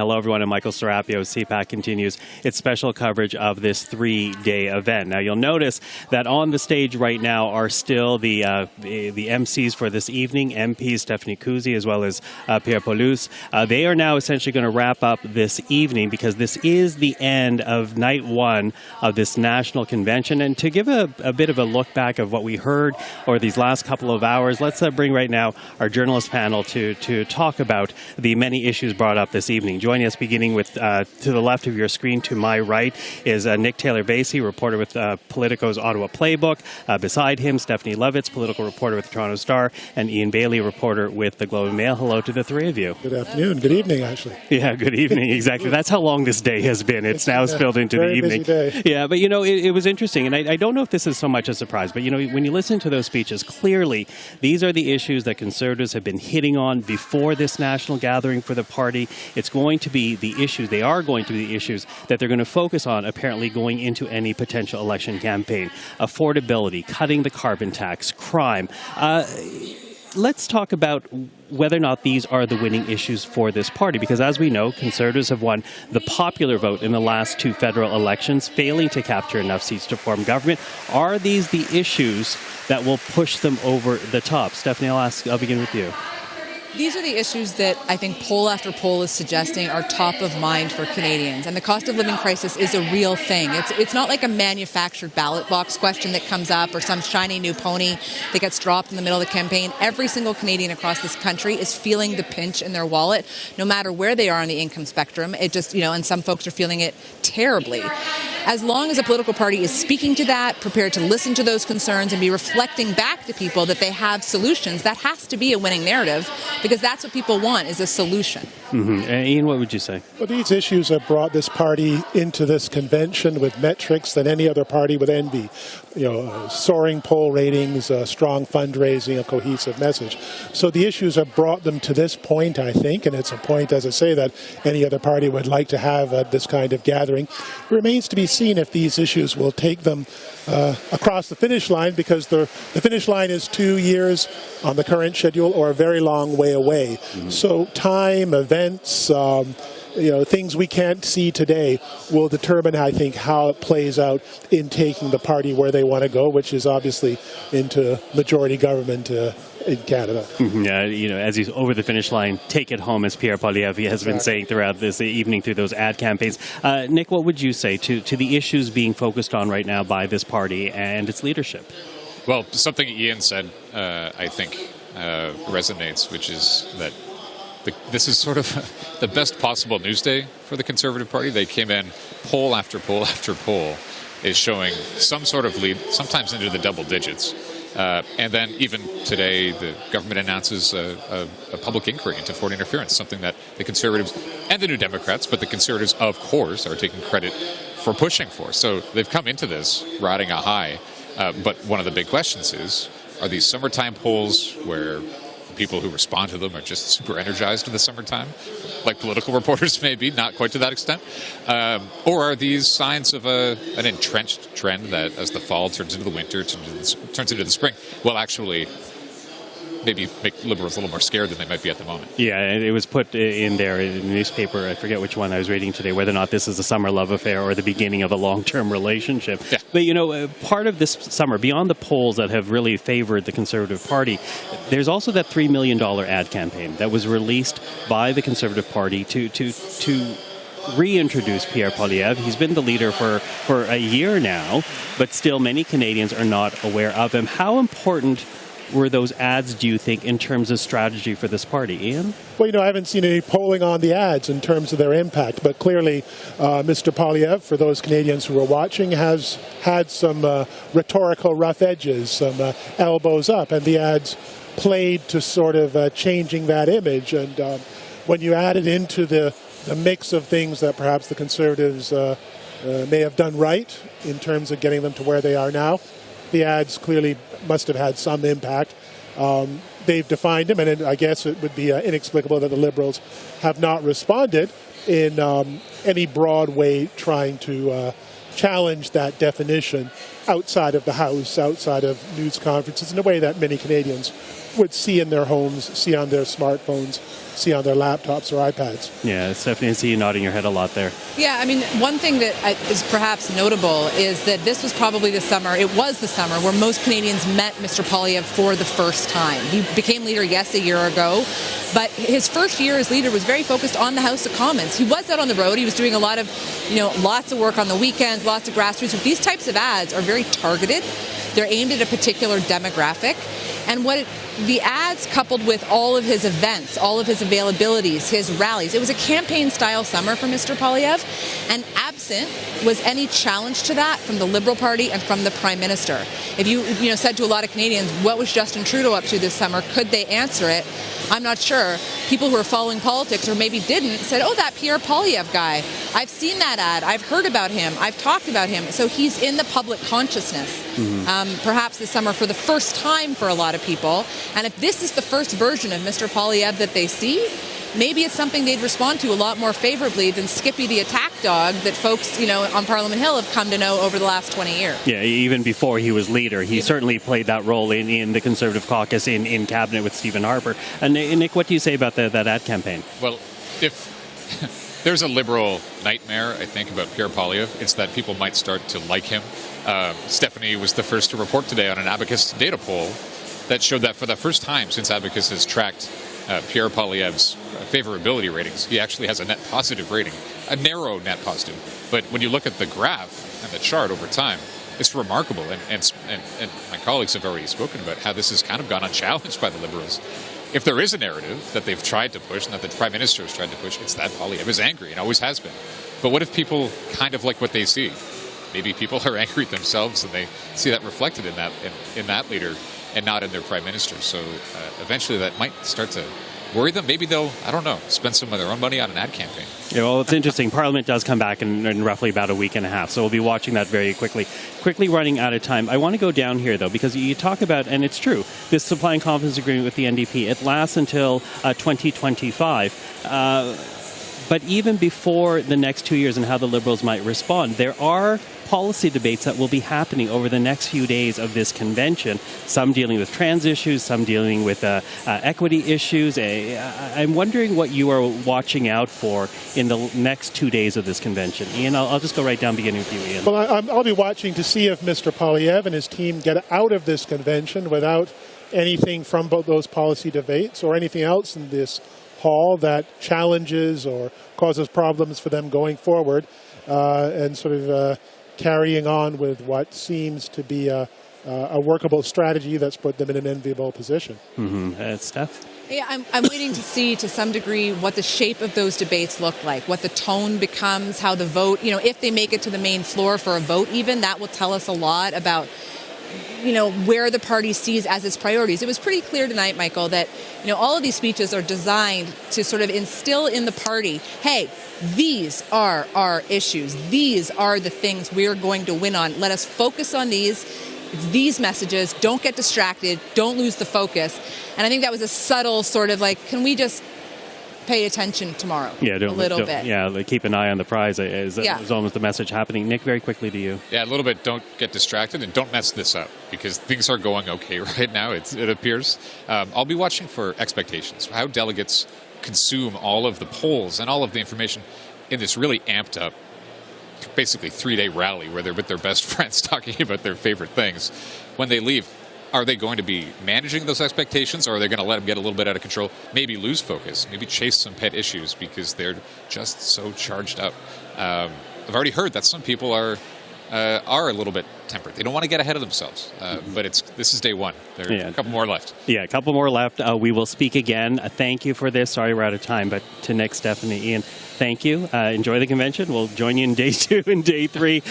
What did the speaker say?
Hello, everyone. I'm Michael Serapio. CPAC continues its special coverage of this 3-day event. Now, you'll notice that on the stage right now are still the MCs for this evening, MP Stephanie Kuzi as well as Pierre Paulus. They are now essentially going to wrap up this evening because this is the end of night one of this national convention. And to give a bit of a look back of what we heard over these last couple of hours, let's bring right now our journalist panel to talk about the many issues brought up this evening. Joining us beginning with to the left of your screen to my right is Nick Taylor-Vaisey, reporter with Politico's Ottawa Playbook. Beside him, Stephanie Levitz, political reporter with the Toronto Star, and Ian Bailey, reporter with the Globe and Mail. Hello to the three of you. Good afternoon. Good evening, actually. Yeah, good evening. Exactly. That's how long this day has been. It's now spilled into the evening. Busy day. Yeah, but it was interesting, and I don't know if this is so much a surprise, but when you listen to those speeches, clearly these are the issues that Conservatives have been hitting on before this national gathering for the party. It's going to be the issues, they are going to be the issues that they're going to focus on apparently going into any potential election campaign. Affordability, cutting the carbon tax, crime. Let's talk about whether or not these are the winning issues for this party, because as we know, Conservatives have won the popular vote in the last two federal elections, failing to capture enough seats to form government. Are these the issues that will push them over the top? Stephanie, I'll begin with you. These are the issues that I think poll after poll is suggesting are top of mind for Canadians. And the cost of living crisis is a real thing. It's not like a manufactured ballot box question that comes up or some shiny new pony that gets dropped in the middle of the campaign. Every single Canadian across this country is feeling the pinch in their wallet, no matter where they are on the income spectrum. It just, and some folks are feeling it terribly. As long as a political party is speaking to that, prepared to listen to those concerns and be reflecting back to people that they have solutions, that has to be a winning narrative, because that's what people want, is a solution. Mm-hmm. Ian, what would you say? Well, these issues have brought this party into this convention with metrics that any other party would envy. Soaring poll ratings, strong fundraising, a cohesive message. So the issues have brought them to this point, I think, and it's a point, as I say, that any other party would like to have at this kind of gathering. It remains to be seen if these issues will take them across the finish line, because the finish line is 2 years on the current schedule or a very long way away. Mm-hmm. So time, events, things we can't see today will determine, I think, how it plays out in taking the party where they want to go, which is obviously into majority government in Canada. Mm-hmm. Yeah, as he's over the finish line, take it home, as Pierre Poilievre has been saying throughout this evening through those ad campaigns. Nick, what would you say to the issues being focused on right now by this party and its leadership? Well, something Ian said, I think, resonates, which is that this is sort of the best possible news day for the Conservative Party. They came in, poll after poll after poll is showing some sort of lead, sometimes into the double digits. And then even today, the government announces a public inquiry into foreign interference, something that the Conservatives and the New Democrats, but the Conservatives, of course, are taking credit for pushing for. So they've come into this riding a high. But one of the big questions is, are these summertime polls where people who respond to them are just super energized in the summertime, like political reporters may be, not quite to that extent? Or are these signs of an entrenched trend that as the fall turns into the winter, turns into the spring, will actually maybe make Liberals a little more scared than they might be at the moment? Yeah, and it was put in there in the newspaper, I forget which one I was reading today, whether or not this is a summer love affair or the beginning of a long-term relationship. Yeah. But, part of this summer, beyond the polls that have really favored the Conservative Party, there's also that $3 million ad campaign that was released by the Conservative Party to reintroduce Pierre Poilievre. He's been the leader for a year now, but still many Canadians are not aware of him. How important were those ads, do you think, in terms of strategy for this party? Ian? Well, I haven't seen any polling on the ads in terms of their impact, but clearly Mr. Poilievre, for those Canadians who are watching, has had some rhetorical rough edges, some elbows up, and the ads played to sort of changing that image. And when you add it into the mix of things that perhaps the Conservatives may have done right in terms of getting them to where they are now, the ads clearly must have had some impact. They've defined them, and I guess it would be inexplicable that the Liberals have not responded in any broad way trying to challenge that definition. outside of the House, outside of news conferences, in a way that many Canadians would see in their homes, see on their smartphones, see on their laptops or iPads. Yeah, Stephanie, I see you nodding your head a lot there. Yeah, I mean, one thing that is perhaps notable is that this was probably the summer, it was the summer where most Canadians met Mr. Poilievre for the first time. He became leader, yes, a year ago, but his first year as leader was very focused on the House of Commons. He was out on the road. He was doing a lot of, lots of work on the weekends, lots of grassroots. But these types of ads are very targeted. They're aimed at a particular demographic. And the ads coupled with all of his events, all of his availabilities, his rallies, it was a campaign-style summer for Mr. Poilievre, and absent was any challenge to that from the Liberal Party and from the Prime Minister. If you said to a lot of Canadians, what was Justin Trudeau up to this summer, could they answer it? I'm not sure. People who are following politics, or maybe didn't, said, oh, that Pierre Poilievre guy, I've seen that ad, I've heard about him, I've talked about him. So he's in the public consciousness, perhaps this summer for the first time for a lot of people. And if this is the first version of Mr. Poilievre that they see, maybe it's something they'd respond to a lot more favorably than Skippy the attack dog that folks, on Parliament Hill have come to know over the last 20 years. Yeah, even before he was leader, he certainly played that role in the Conservative caucus, in cabinet with Stephen Harper. And Nick, what do you say about that ad campaign? Well, if there's a Liberal nightmare, I think, about Pierre Poilievre, it's that people might start to like him. Stephanie was the first to report today on an Abacus data poll that showed that for the first time since Abacus has tracked Pierre Poilievre's favorability ratings, he actually has a net positive rating, a narrow net positive. But when you look at the graph and the chart over time, it's remarkable. And my colleagues have already spoken about how this has kind of gone unchallenged by the Liberals. If there is a narrative that they've tried to push and that the Prime Minister has tried to push, it's that Poilievre is angry and always has been. But what if people kind of like what they see? Maybe people are angry at themselves and they see that reflected in that leader and not in their Prime Minister. So eventually that might start to worry them. Maybe they'll, I don't know, spend some of their own money on an ad campaign. Yeah, well, it's interesting. Parliament does come back in roughly about a week and a half, so we'll be watching that very quickly. Quickly running out of time. I want to go down here, though, because you talk about, and it's true, this supply and confidence agreement with the NDP, it lasts until 2025. But even before the next 2 years and how the Liberals might respond, there are policy debates that will be happening over the next few days of this convention, some dealing with trans issues, some dealing with equity issues. I'm wondering what you are watching out for in the next 2 days of this convention. Ian, I'll just go right down, beginning with you, Ian. Well, I'll be watching to see if Mr. Poilievre and his team get out of this convention without anything from both those policy debates or anything else in this hall that challenges or causes problems for them going forward, and sort of carrying on with what seems to be a workable strategy that's put them in an enviable position. Steph? Yeah, I'm waiting to see to some degree what the shape of those debates look like, what the tone becomes, how the vote, if they make it to the main floor for a vote even, that will tell us a lot about where the party sees as its priorities. It was pretty clear tonight, Michael, that, all of these speeches are designed to sort of instill in the party, hey, these are our issues. These are the things we're going to win on. Let us focus on these. It's these messages. Don't get distracted. Don't lose the focus. And I think that was a subtle sort of like, can we just pay attention tomorrow a little bit. Yeah, keep an eye on the prize is almost the message happening. Nick, very quickly to you. Yeah, a little bit. Don't get distracted and don't mess this up because things are going okay right now, it appears. I'll be watching for expectations, how delegates consume all of the polls and all of the information in this really amped up, basically 3-day rally where they're with their best friends talking about their favorite things. When they leave, are they going to be managing those expectations, or are they going to let them get a little bit out of control, maybe lose focus, maybe chase some pet issues because they're just so charged up? I've already heard that some people are a little bit tempered. They don't want to get ahead of themselves, but this is day one. There are a couple more left. Yeah, a couple more left. We will speak again. Thank you for this. Sorry we're out of time, but to Nick, Stephanie, Ian, thank you. Enjoy the convention. We'll join you in day 2 and day 3.